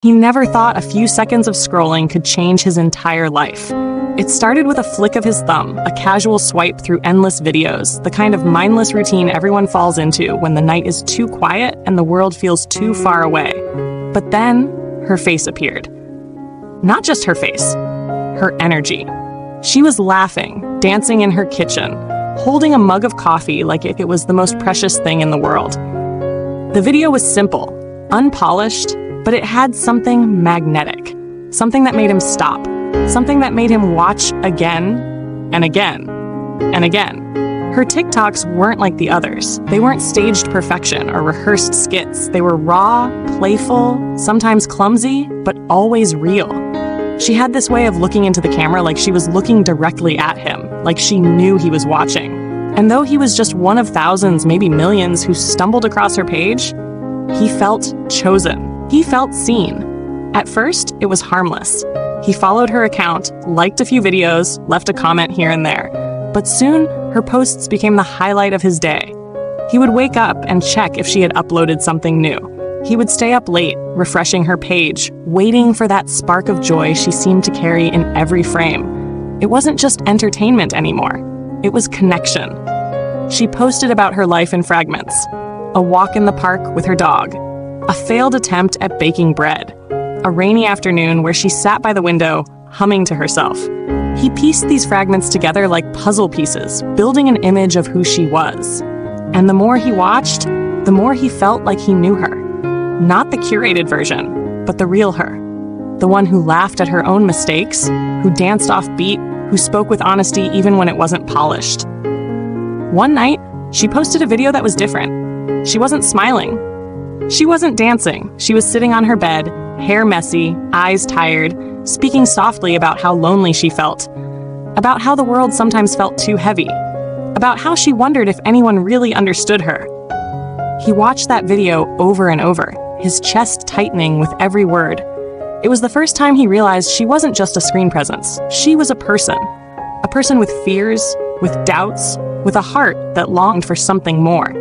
He never thought a few seconds of scrolling could change his entire life. It started with a flick of his thumb, a casual swipe through endless videos, the kind of mindless routine everyone falls into when the night is too quiet and the world feels too far away. But then, her face appeared. Not just her face, her energy. She was laughing, dancing in her kitchen, holding a mug of coffee like it was the most precious thing in the world. The video was simple, unpolished, but it had something magnetic, something that made him stop, something that made him watch again and again and again. Her TikToks weren't like the others. They weren't staged perfection or rehearsed skits. They were raw, playful, sometimes clumsy, but always real. She had this way of looking into the camera like she was looking directly at him, like she knew he was watching. And though he was just one of thousands, maybe millions, who stumbled across her page, he felt chosen. He felt seen. At first, it was harmless. He followed her account, liked a few videos, left a comment here and there. But soon, her posts became the highlight of his day. He would wake up and check if she had uploaded something new. He would stay up late, refreshing her page, waiting for that spark of joy she seemed to carry in every frame. It wasn't just entertainment anymore. It was connection. She posted about her life in fragments. A walk in the park with her dog. A failed attempt at baking bread. A rainy afternoon where she sat by the window, humming to herself. He pieced these fragments together like puzzle pieces, building an image of who she was. And the more he watched, the more he felt like he knew her. Not the curated version, but the real her. The one who laughed at her own mistakes, who danced off beat, who spoke with honesty even when it wasn't polished. One night, she posted a video that was different. She wasn't smiling. She wasn't dancing. She was sitting on her bed, hair messy, eyes tired, speaking softly about how lonely she felt, about how the world sometimes felt too heavy, about how she wondered if anyone really understood her. He watched that video over and over, his chest tightening with every word. It was the first time he realized she wasn't just a screen presence. She was a person with fears, with doubts, with a heart that longed for something more.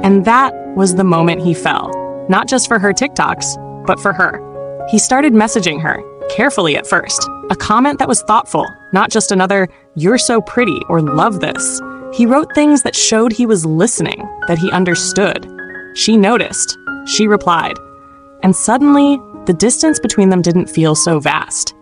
And that was the moment he fell, not just for her TikToks, but for her. He started messaging her, carefully at first, a comment that was thoughtful, not just another, "You're so pretty," or "Love this." He wrote things that showed he was listening, that he understood. She noticed. She replied. And suddenly, the distance between them didn't feel so vast.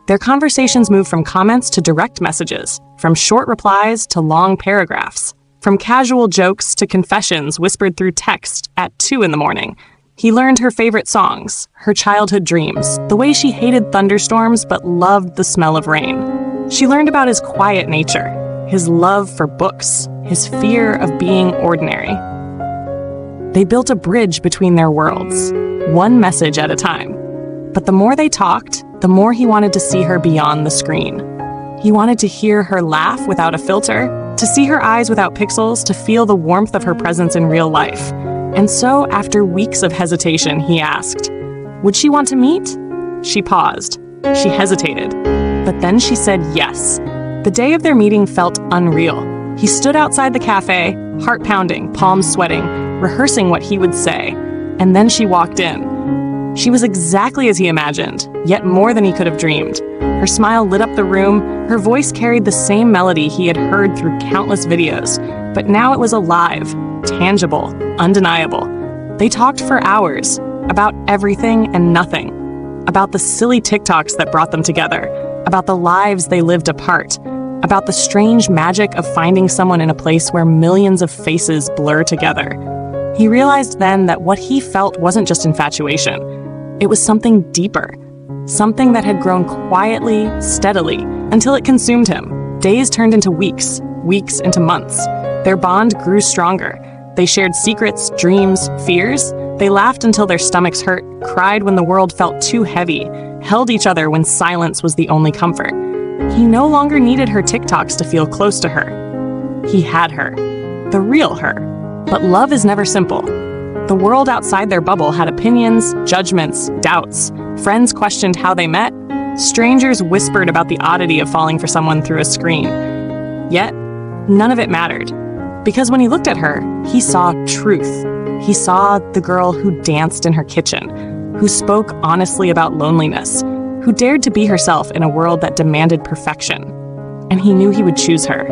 Their conversations moved from comments to direct messages, from short replies to long paragraphs, from casual jokes to confessions whispered through text at 2 a.m. He learned her favorite songs, her childhood dreams, the way she hated thunderstorms but loved the smell of rain. She learned about his quiet nature, his love for books, his fear of being ordinary. They built a bridge between their worlds, one message at a time. But the more they talked, the more he wanted to see her beyond the screen. He wanted to hear her laugh without a filter, to see her eyes without pixels, to feel the warmth of her presence in real life. And so, after weeks of hesitation, he asked, would she want to meet? She paused. She hesitated. But then she said yes. The day of their meeting felt unreal. He stood outside the cafe, heart pounding, palms sweating, rehearsing what he would say. And then she walked in. She was exactly as he imagined, yet more than he could have dreamed. Her smile lit up the room, her voice carried the same melody he had heard through countless videos, but now it was alive, tangible, undeniable. They talked for hours, about everything and nothing, about the silly TikToks that brought them together, about the lives they lived apart, about the strange magic of finding someone in a place where millions of faces blur together. He realized then that what he felt wasn't just infatuation. It was something deeper, something that had grown quietly, steadily, until it consumed him. Days turned into weeks, weeks into months. Their bond grew stronger. They shared secrets, dreams, fears. They laughed until their stomachs hurt, cried when the world felt too heavy, held each other when silence was the only comfort. He no longer needed her TikToks to feel close to her. He had her, the real her. But love is never simple. The world outside their bubble had opinions, judgments, doubts. Friends questioned how they met. Strangers whispered about the oddity of falling for someone through a screen. Yet, none of it mattered. Because when he looked at her, he saw truth. He saw the girl who danced in her kitchen, who spoke honestly about loneliness, who dared to be herself in a world that demanded perfection. And he knew he would choose her,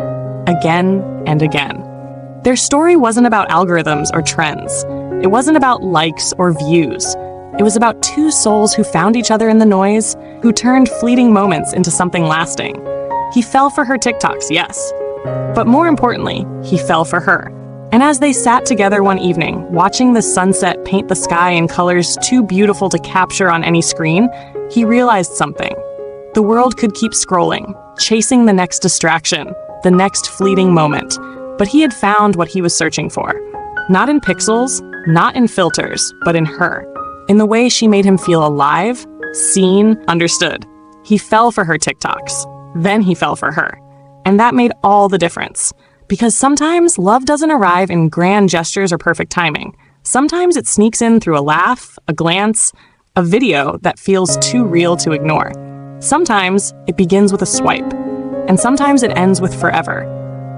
again and again. Their story wasn't about algorithms or trends. It wasn't about likes or views. It was about two souls who found each other in the noise, who turned fleeting moments into something lasting. He fell for her TikToks, yes. But more importantly, he fell for her. And as they sat together one evening, watching the sunset paint the sky in colors too beautiful to capture on any screen, he realized something. The world could keep scrolling, chasing the next distraction, the next fleeting moment. But he had found what he was searching for. Not in pixels, not in filters, but in her. In the way she made him feel alive, seen, understood. He fell for her TikToks. Then he fell for her. And that made all the difference. Because sometimes love doesn't arrive in grand gestures or perfect timing. Sometimes it sneaks in through a laugh, a glance, a video that feels too real to ignore. Sometimes it begins with a swipe. And sometimes it ends with forever.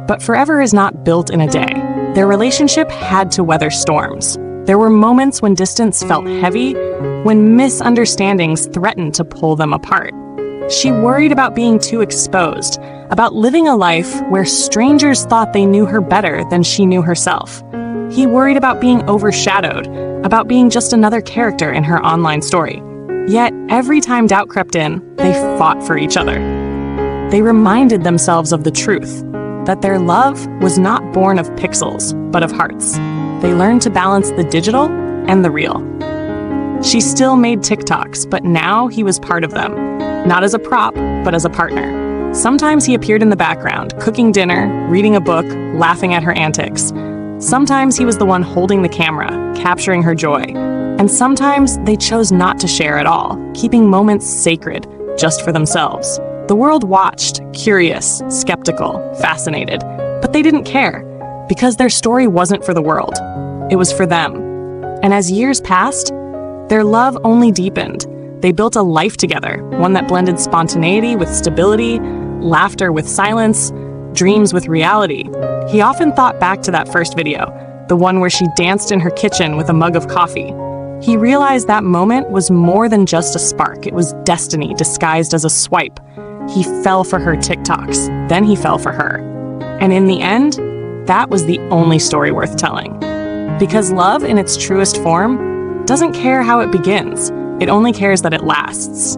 But forever is not built in a day. Their relationship had to weather storms. There were moments when distance felt heavy, when misunderstandings threatened to pull them apart. She worried about being too exposed, about living a life where strangers thought they knew her better than she knew herself. He worried about being overshadowed, about being just another character in her online story. Yet, every time doubt crept in, they fought for each other. They reminded themselves of the truth, that their love was not born of pixels, but of hearts. They learned to balance the digital and the real. She still made TikToks, but now he was part of them. Not as a prop, but as a partner. Sometimes he appeared in the background, cooking dinner, reading a book, laughing at her antics. Sometimes he was the one holding the camera, capturing her joy. And sometimes they chose not to share at all, keeping moments sacred, just for themselves. The world watched, curious, skeptical, fascinated, but they didn't care, because their story wasn't for the world. It was for them. And as years passed, their love only deepened. They built a life together, one that blended spontaneity with stability, laughter with silence, dreams with reality. He often thought back to that first video, the one where she danced in her kitchen with a mug of coffee. He realized that moment was more than just a spark. It was destiny disguised as a swipe. He fell for her TikToks, then he fell for her. And in the end, that was the only story worth telling. Because love in its truest form doesn't care how it begins. It only cares that it lasts.